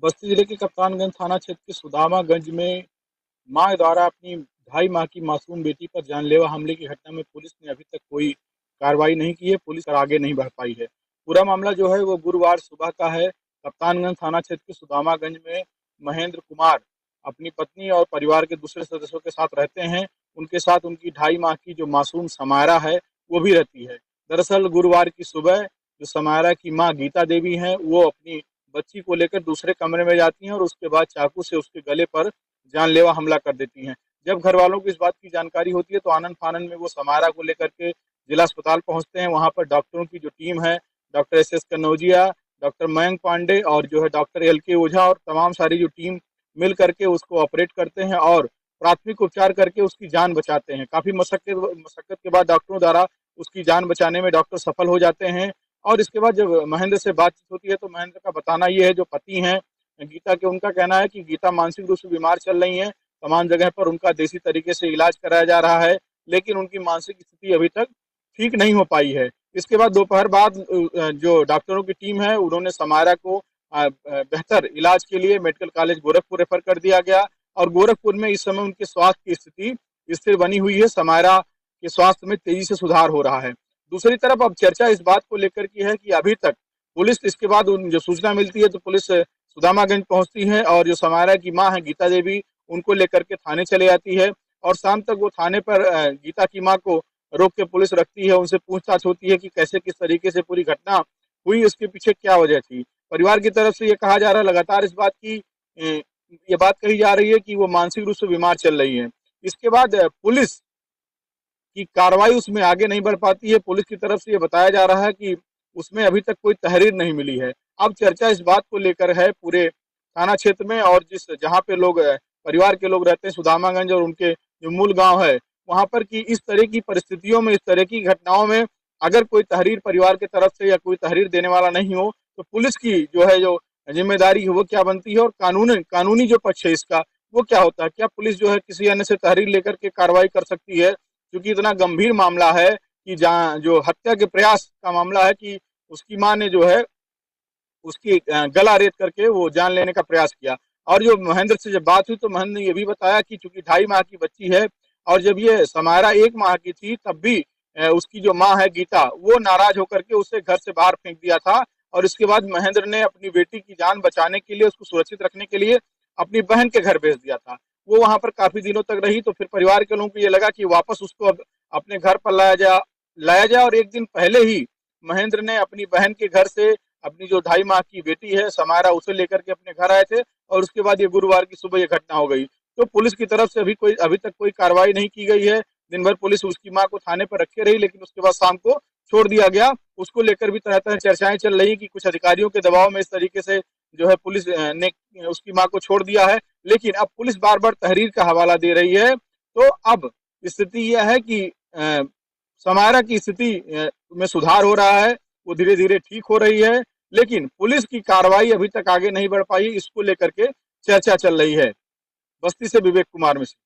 बस्ती जिले के कप्तानगंज थाना क्षेत्र के सुदामागंज में मां द्वारा अपनी 2.5 माह की मासूम बेटी पर जानलेवा हमले की घटना में पुलिस ने अभी तक कोई कार्रवाई नहीं की है। पुलिस आगे नहीं बढ़ पाई है। पूरा मामला जो है वो गुरुवार सुबह का है। कप्तानगंज थाना क्षेत्र के सुदामागंज में महेंद्र कुमार अपनी पत्नी और परिवार के दूसरे सदस्यों के साथ रहते हैं। उनके साथ उनकी 2.5 माह की जो मासूम समायरा है वो भी रहती है। दरअसल गुरुवार की सुबह जो समायरा की माँ गीता देवी हैं वो अपनी बच्ची को लेकर दूसरे कमरे में जाती हैं और उसके बाद चाकू से उसके गले पर जानलेवा हमला कर देती हैं। जब घर वालों को इस बात की जानकारी होती है तो आनन फानन में वो समायरा को लेकर के जिला अस्पताल पहुंचते हैं। वहां पर डॉक्टरों की जो टीम है, doctor S Kannaujia, doctor Mayank Pandey और जो है डॉक्टर LK ओझा और तमाम सारी जो टीम मिल करके उसको ऑपरेट करते हैं और प्राथमिक उपचार करके उसकी जान बचाते हैं। काफी मशक्कत के बाद डॉक्टरों द्वारा उसकी जान बचाने में डॉक्टर सफल हो जाते हैं। और इसके बाद जब महेंद्र से बातचीत होती है तो महेंद्र का बताना ये है, जो पति हैं गीता के, उनका कहना है कि गीता मानसिक रूप से बीमार चल रही हैं। तमाम जगह पर उनका देसी तरीके से इलाज कराया जा रहा है, लेकिन उनकी मानसिक स्थिति अभी तक ठीक नहीं हो पाई है। इसके बाद दोपहर बाद जो डॉक्टरों की टीम है उन्होंने समायरा को बेहतर इलाज के लिए मेडिकल कॉलेज गोरखपुर रेफर कर दिया गया और गोरखपुर में इस समय उनके स्वास्थ्य की स्थिति स्थिर बनी हुई है। समायरा के स्वास्थ्य में तेजी से सुधार हो रहा है। दूसरी तरफ अब चर्चा इस बात को लेकर की है कि अभी तक पुलिस, इसके बाद जो सूचना मिलती है तो पुलिस सुदामागंज पहुंचती है और जो समायरा की मां है गीता देवी, उनको लेकर के थाने चले जाती है और शाम तक वो थाने पर गीता की मां को रोक के पुलिस रखती है। उनसे पूछताछ होती है कि कैसे, किस तरीके से पूरी घटना हुई, उसके पीछे क्या वजह थी। परिवार की तरफ से ये कहा जा रहा है, लगातार इस बात की ये बात कही जा रही है कि वो मानसिक रूप से बीमार चल रही है। इसके बाद पुलिस की कार्रवाई उसमें आगे नहीं बढ़ पाती है। पुलिस की तरफ से ये बताया जा रहा है कि उसमें अभी तक कोई तहरीर नहीं मिली है। अब चर्चा इस बात को लेकर है पूरे थाना क्षेत्र में और जिस जहाँ पे लोग परिवार के लोग रहते हैं सुदामागंज और उनके जो मूल गांव है वहां पर, कि इस तरह की परिस्थितियों में, इस तरह की घटनाओं में अगर कोई तहरीर परिवार की तरफ से या कोई तहरीर देने वाला नहीं हो तो पुलिस की जो है जो जिम्मेदारी है वो क्या बनती है और कानूनी जो पक्ष है इसका वो क्या होता है। क्या पुलिस जो है किसी अन्य से तहरीर लेकर के कार्रवाई कर सकती है, क्योंकि इतना गंभीर मामला है कि जहाँ जो हत्या के प्रयास का मामला है कि उसकी मां ने जो है उसकी गला रेत करके वो जान लेने का प्रयास किया। और जो महेंद्र से जब बात हुई तो महेंद्र ने ये भी बताया कि चूंकि 2.5 माह की बच्ची है और जब ये समायरा 1 माह की थी तब भी उसकी जो माँ है गीता, वो नाराज होकर के उसे घर से बाहर फेंक दिया था। और इसके बाद महेंद्र ने अपनी बेटी की जान बचाने के लिए, उसको सुरक्षित रखने के लिए अपनी बहन के घर भेज दिया था। वो वहां पर काफी दिनों तक रही तो फिर परिवार के लोगों को ये लगा कि वापस उसको अब अपने घर पर लाया जाए और एक दिन पहले ही महेंद्र ने अपनी बहन के घर से अपनी जो 2.5 माह की बेटी है समायरा उसे लेकर के अपने घर आए थे और उसके बाद ये गुरुवार की सुबह ये घटना हो गई। तो पुलिस की तरफ से अभी तक कोई कार्रवाई नहीं की गई है। दिन भर पुलिस उसकी मां को थाने पर रखे रही, लेकिन उसके बाद शाम को छोड़ दिया गया। उसको लेकर भी तरह तरह चर्चाएं चल रही कि कुछ अधिकारियों के दबाव में इस तरीके से जो है पुलिस ने उसकी मां को छोड़ दिया है, लेकिन अब पुलिस बार बार तहरीर का हवाला दे रही है। तो अब स्थिति यह है कि समायरा की स्थिति में सुधार हो रहा है, वो धीरे धीरे ठीक हो रही है, लेकिन पुलिस की कार्रवाई अभी तक आगे नहीं बढ़ पाई। इसको लेकर के चर्चा चल रही है। बस्ती से विवेक कुमार मिश्र।